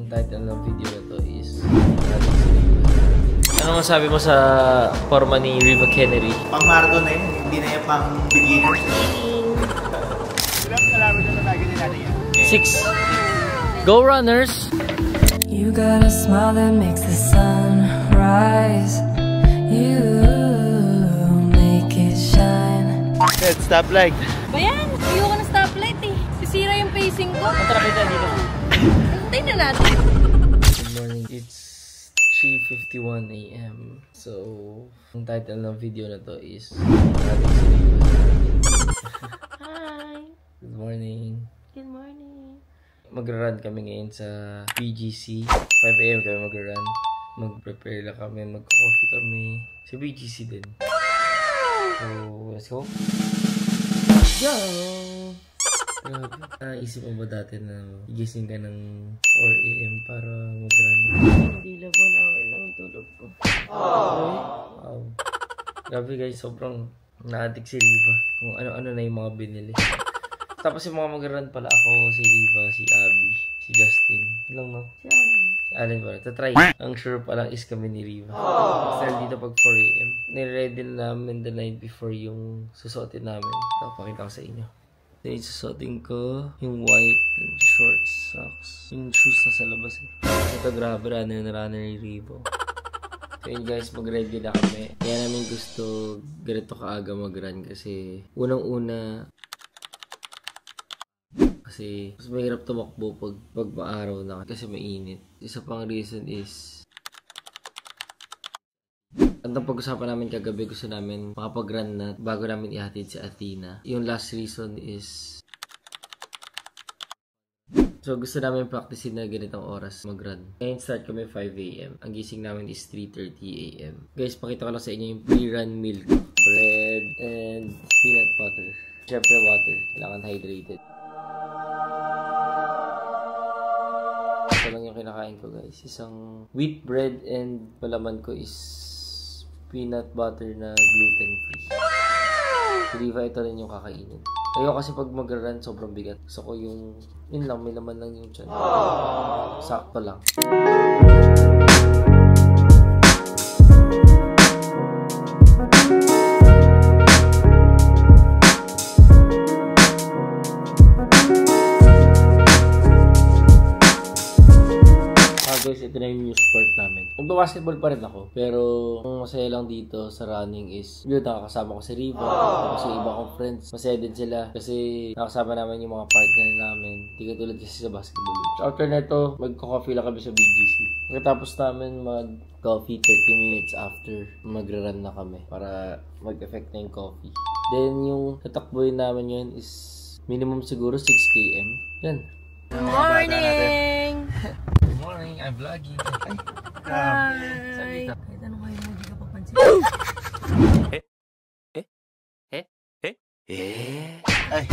Ang title ng video na to is ano masabi mo sa forma ni Riva Kennedy? Pang marathon na yun, hindi na yan pang beginner. Ilang kalaban na target natin yan? 6. Go Runners! You got a smile that makes the sun rise. You make it shine. Let's stop light. Bayan, ayoko ng stoplight eh. Sisira yung pacing ko. Matrapit na dito. Antayin na natin. Good morning. It's 3:51 AM. So, ang title ng video na to is Hi. Good morning. Good morning. Magra-run kami ngayon sa BGC. 5 AM kami magra-run. Mag-prepare lang kami, mag-coffee kami. Sa BGC din. So, let's go. Go! Grabe. Naisip mo ba dati na igising ka ng 4 AM para mag-run? Hindi lang 1 hour lang ang tulog ko. Wow. Grabe guys, sobrang na-addict si Riva. Kung ano-ano na yung mga binili. Tapos yung mga mag-run pala ako, si Riva, si Abby, si Justin. Ilang no? Si Allen. Si Allen pala. Tatry. Ang sure pa lang is kami ni Riva. Start dito pag 4 AM. Niready na namin the night before yung susuotin namin. Pakita ko sa inyo. Then susuotin ko yung white short socks. Yung shoes na sa labas eh. Ito grabe, runner na runner ni Riva. So yun guys, mag-ready na kami. Kaya namin gusto ganito kaaga mag-run kasi unang-una kasi mas mahirap tumakbo pag maaraw na kasi mainit. Isa pang reason is ang pag-usapan namin kagabi, gusto namin makapag-run na bago namin ihatid si Athena. Yung last reason is so gusto namin practicein na ganitong oras mag-run. Ngayon start kami 5 AM. Ang gising namin is 3:30 AM. Guys, pakita ko lang sa inyo yung pre-run milk. Bread and peanut butter. Siyempre water. Kailangan hydrated. Ito lang yung kinakain ko guys. Isang wheat bread and palaman ko is peanut butter na gluten free. Riva, ito rin yung kakainin. Ayoko kasi pag mag-run sobrang bigat. Gusto ko yung yun lang, may laman lang yung tiyan. Sakto lang. Guys, ito na yung new sport namin. Magbabasketball pa rin ako. Pero, ang masaya lang dito sa running is, yun, nakakasama ko si Riva. Tapos yung iba kong friends, masaya din sila. Kasi, nakasama naman yung mga partner namin. Hindi ka tulad kasi sa basketball. So, after na ito, magko-coffee lang kami sa BGC. Pagkatapos namin mag-coffee 30 minutes after, magra-run na kami. Para mag-effect na yung coffee. Then, yung tatakboyin namin yun is, minimum siguro 6 km. Yan. Good morning! Morning, I'm vlogging. Hi! Kahit ano kayo mo, hindi ka papansin.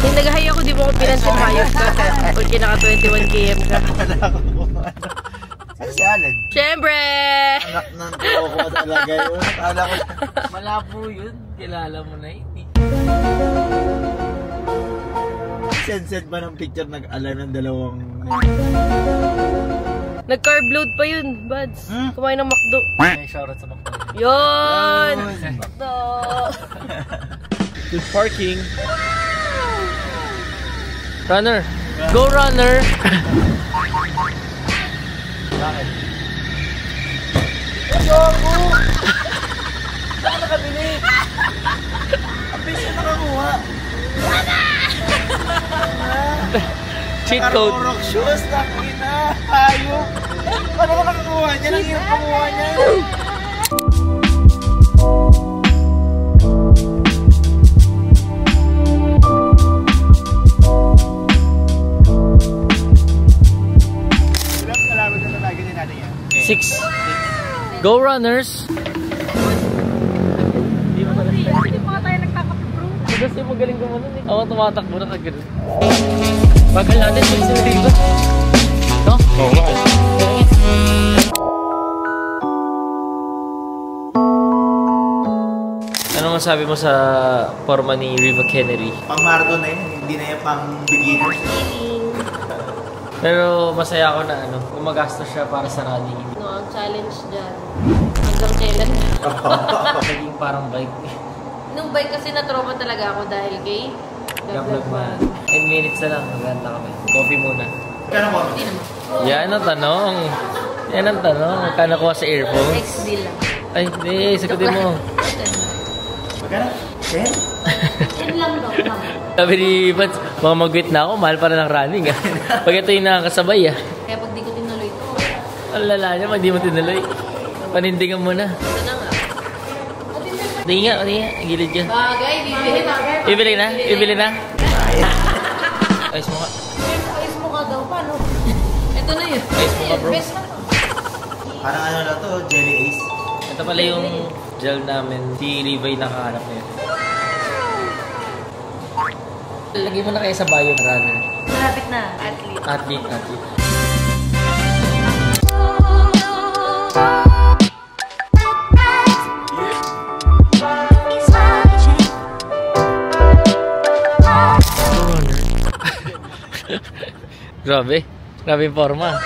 Yung nag-hi ako, di mo ko pinansin hayop ka. Porque naka 21 km ka. Ano si Allen? Siyempre! Anak ng tao ko talaga yun. Akala ko Malabo yun. Kilala mo na yun. send ba ng picture nag-ala ng dalawang... Nag-carb load pa yun, buds. Kumain ng McDo. May shoutout sa McDo. Yun! McDo! Good parking. Runner. Go runner. Bakit? Ayoko! Saan nakabili? Ang piso nakakuha. Cheat code. Nakarorok shoes, nakina. Ayaw. Paano ko nakakuha niya? Ang hirap kumuha niya. Ilang kalaban na target natin yan? 6. Go runners. Hindi pa tayo nagkakapro. Kasi magaling ka mo nun eh. Ako tumatakbo na kagano'n. Bagal natin sa Riva. No? Oo nga. Ano masabi mo sa forma ni Riva Kennedy? Pang marathon na yun, hindi na yan pang beginner. Pero masaya ako na gumagastos siya para sa running. No, ang challenge dyan. Hanggang kailan na. Naging parang bike. Nung bike kasi na-trauma talaga ako dahil kay Gablog man. 10 minutes na lang, maganda kami. Coffee muna. Kano mo? Yan ang tanong. Yan ang tanong. Magkano ko sa earphones? XD lang. Ay, hindi. Sagutin mo. Magkano? 10? 10 lang daw. Sabi ni Pats, mga mag-wait na ako, mahal para ng running. Pag ito yung nakakasabay. Kaya pag di ko tinuloy ito, Ang lala niya, pag di mo tinuloy. Panindigan mo na. ito na nga. Tingin nga, gilid ka. Bagay, bibili na. Bibili na? Bibili na? Ayos mo ka. Ayos mo ka daw, paano? Ito na yun. Ayos mo ka, bro. Best na to. Parang ano na to, Jelly Ace. Ito pala yung gel namin. Si Levi nakahanap na yun. Lagay mo na kayo sa bio runner. Malapit na, athlete. Athlete. Grabe yung forma.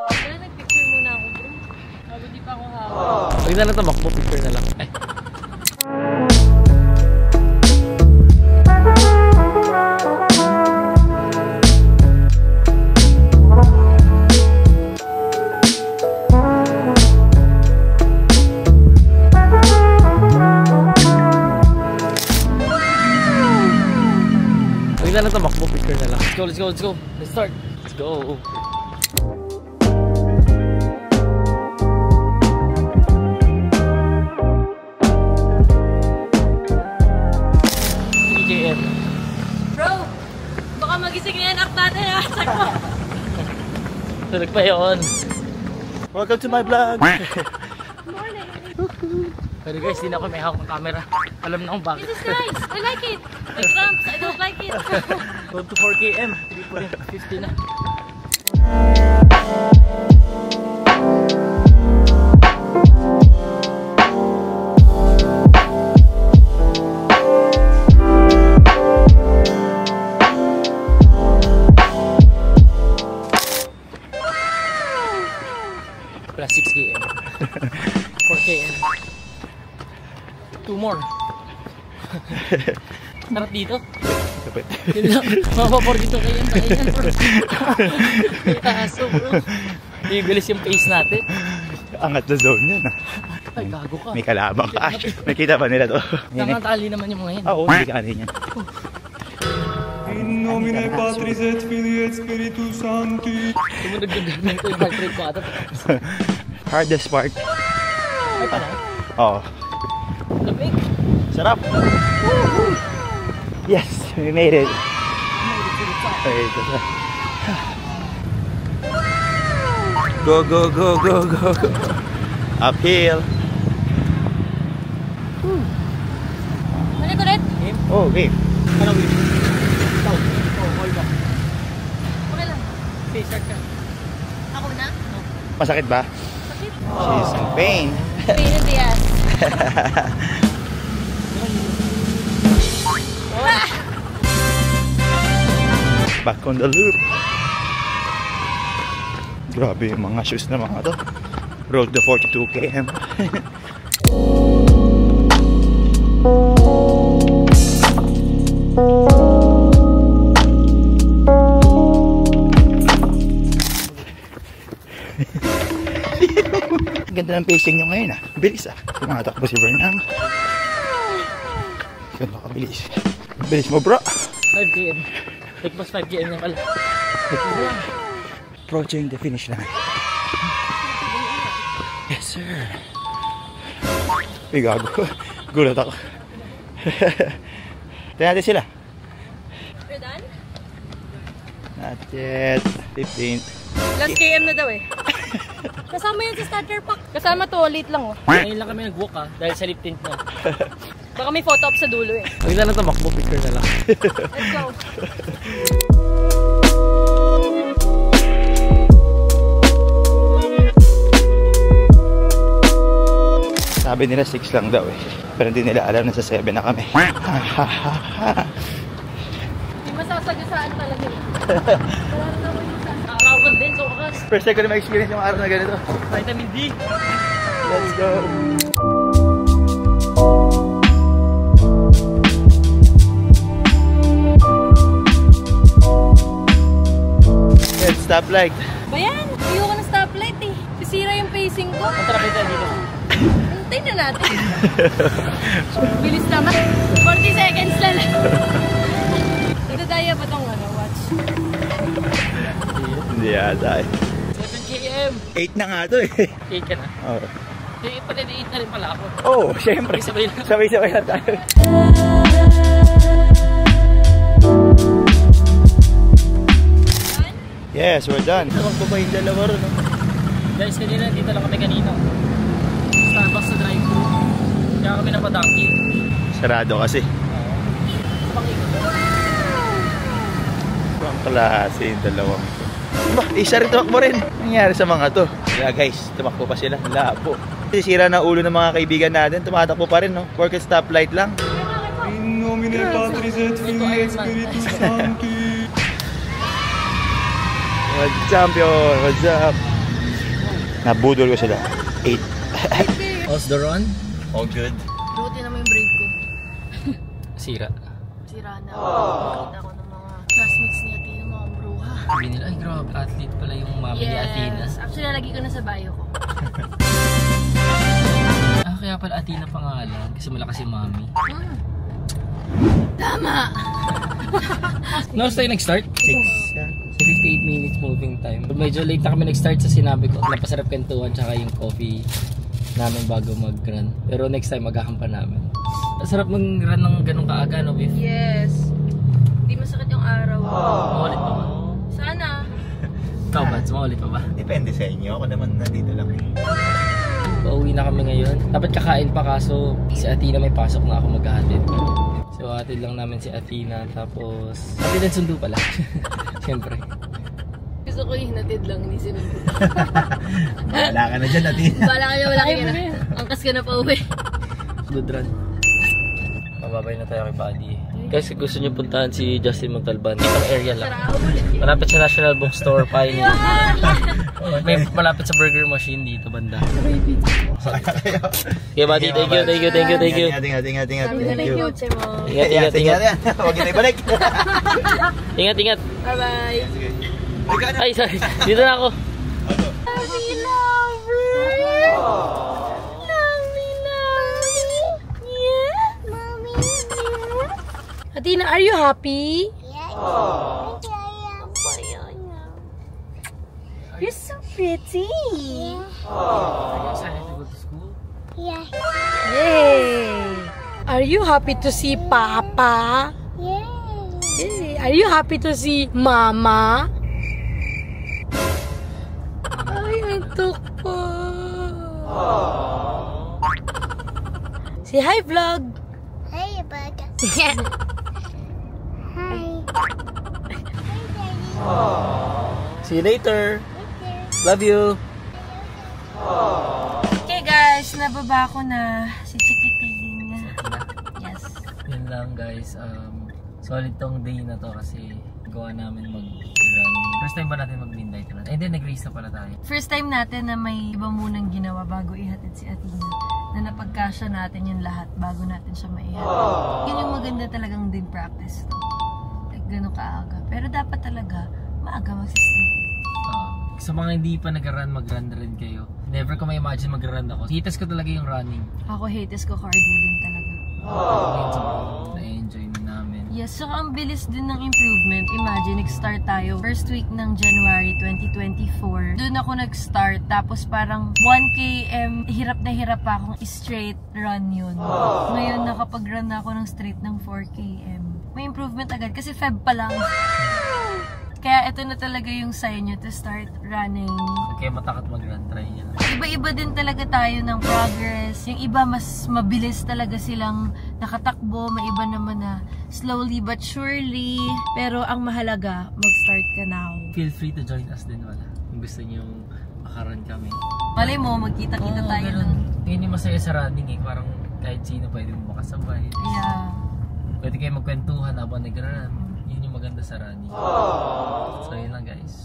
Kaya nag-picture muna ako, bro. Sabi di pa ako hawak. Pag na tumakbo, picture na lang. Ay. Pag na tumakbo, picture na lang. Let's go. Let's start. Let's go. Bro, baka magising na yan app natin ha. Sakmo. Tulog pa yun. Welcome to my vlog. Pero guys, di na ako may hawak ng camera. Alam na kung bakit. This is nice. I like it. My cramps, I don't like it. Road to 4 km. 3.50 na. Plus 6 km. 4 km. 2 more. Sarap dito. Kapit. Mapapor dito kayo yan bro. Aso bro. Ibilis yung pace natin. Angat na zone yun ah. Ay, gago ka. May kalabang ka. Nakita ba nila to? Nangatali naman yung mga yan. Oo, hindi ka kanina yan. In nomine Patris et Filii et Spiritus Sancti. Tumunod-ganda ko yung heart rate ko ata. Hardest part. Ay pala. Oo. Lamig. Sarap. Yes, we made it. Okay, go. Uphill. Balik ulit. Oh, okay. Ano wait? Ikaw. Hold back. Okay lang. Okay, start ka. Ako na? Masakit ba? Bakit? She's in pain. Pain in the ass. Back on the loop. Grabe yung mga shoes na mga to. Road to 42 km. Ganda ng pacing nyo ngayon ah. Bilis ah. Tumatakbo si Vernang. Ganda kabilis. Bilis mo bro. 5 km. Tagpas 5 km na pala. Approaching the finish line. Yes sir. Uy gago. Gulat ako. Tingnan natin sila. We're done? Not yet. 15. Last KM na daw eh. Kasama yun sa starter pack. Kasama to, late lang oh. Ngayon lang kami nag-walk dahil sa lip tint na. Baka may photo op sa dulo eh. Pag na tumakbo, picture na lang. Let's go. Sabi nila 6 lang daw eh. Pero hindi nila alam na sa 7 na kami. Saan talaga yun? Nakakawan din sa wakas. First time ko na ma-experience yung araw na ganito. Vitamin D. Let's go! Let's stoplight. Bayan, ayoko ng stoplight eh. Sisira yung pacing ko. Ang traffic na dito. Hintay na natin. Bilis naman. 40 seconds lang. Nagdadaya ba itong watch? Hindi yata eh. 7 km. 8 na nga to eh. 8 ka na. Oo. Pati 8 na rin pala ako. Oh, syempre. Sabay-sabay na tayo. Yes, we're done. Tawag pa yung dalawa ron, no? Guys, kanina dito lang kami kanina. Starbucks sa drive-thru. Kaya kami napadaki. Sarado kasi. Ang klase yung dalawang ito. Diba, isa rin tumakbo rin. Nangyari sa mga to. Kaya guys, tumakbo pa sila. Labo. Sira na ulo ng mga kaibigan natin. Tumatakbo pa rin, no? Porket stoplight lang. In nomine Patris et Filii et Spiritus Sancti. What's up, yun? What's up? Nabudol ko sila. 8. How's the run? All good. Buti naman yung brake ko. Sira. Sira na. Nakita ko ng mga classmates ni Athena, mga bruha. Sabi nila, ay grabe, athlete pala yung mami ni Athena. Actually, nalagay ko na sa bio ko. Kaya pala Athena pangalan kasi malakas yung mami. Tama! No, tayo nag-start? 58 minutes moving time. Medyo late na kami nag-start sa sinabi ko. Napasarap kentuhan tsaka yung coffee namin bago mag-run. Pero next time maghahampan namin. Sarap mag-run ng ganun kaaga, no, Biff? Yes. Hindi masakit yung araw. Maulit pa ba? Sana. Ikaw ba? Maulit pa ba? Depende sa inyo. Ako naman nandito lang eh. Pauwi na kami ngayon. Dapat kakain pa kaso si Athena may pasok na ako maghahatid. So hatid lang namin si Athena tapos hatid ang sundo pala. Siyempre. Gusto ko yung hinatid lang ni sinundo. Wala ka na dyan, Athena. Bala ka na, wala ka na. Angkas ka na pa uwi. Good run. Mababay na tayo kay Buddy. Guys, gusto niyo puntahan si Justin Montalban. Itong area lang. Malapit sa National Bookstore, Pioneer. May malapit sa burger machine dito banda. Okay, Buddy, thank you. Ingat. Thank you. Ingat. Huwag kita ibalik. Ingat. Bye-bye. Ay, sorry. Dito na ako. Athena, are you happy? Yes. You're so pretty. Are you excited to go to school? Yes. Yay! Are you happy to see Papa? Yes. Yay! Are you happy to see Mama? Ay, antok pa. Say hi, vlog. Hey, bud. Yeah. Hi. See you later. Love you. Okay guys, nababa ko na si Chikiting. Yes. Yun lang guys. Solid tong day na to kasi gawa namin mag-run. First time ba natin mag-midnight run? Then nag-race na pala tayo. First time natin na may iba munang ginawa bago ihatid si Athena. Na napagkasya natin yung lahat bago natin siya maihatid. Yun yung maganda talagang din practice to. Like gano'ng kaaga. Pero dapat talaga maaga mag-sleep. Sa mga hindi pa nag-run, mag-run rin kayo. Never ko ma-imagine mag-run ako. Hitas ko talaga yung running. Ako haters ko cardio din talaga. Na-enjoy namin. Yes, so ang bilis din ng improvement. Imagine, nag-start tayo first week ng January 2024. Doon ako nag-start, tapos parang 1 km, hirap na hirap pa akong straight run yun. Ngayon, nakapag-run na ako ng straight ng 4 km. May improvement agad kasi Feb pa lang. Kaya ito na talaga yung sign nyo to start running. Kaya matakot mag-run, try nyo. Iba-iba din talaga tayo ng progress. Yung iba mas mabilis talaga silang nakatakbo. May iba naman na slowly but surely. Pero ang mahalaga, mag-start ka now. Feel free to join us din wala. Kung gusto nyo makarun kami. Malay mo, magkita-kita tayo ganun. nun. Yun yung masaya sa running eh. Parang kahit sino pwede mo makasabay. Yeah. Pwede kayo magkwentuhan habang nag-run. Yun yung maganda sa running. So yun lang guys.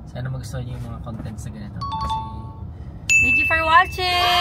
Sana magustuhan niyo yung mga contents na ganito. Kasi Thank you for watching!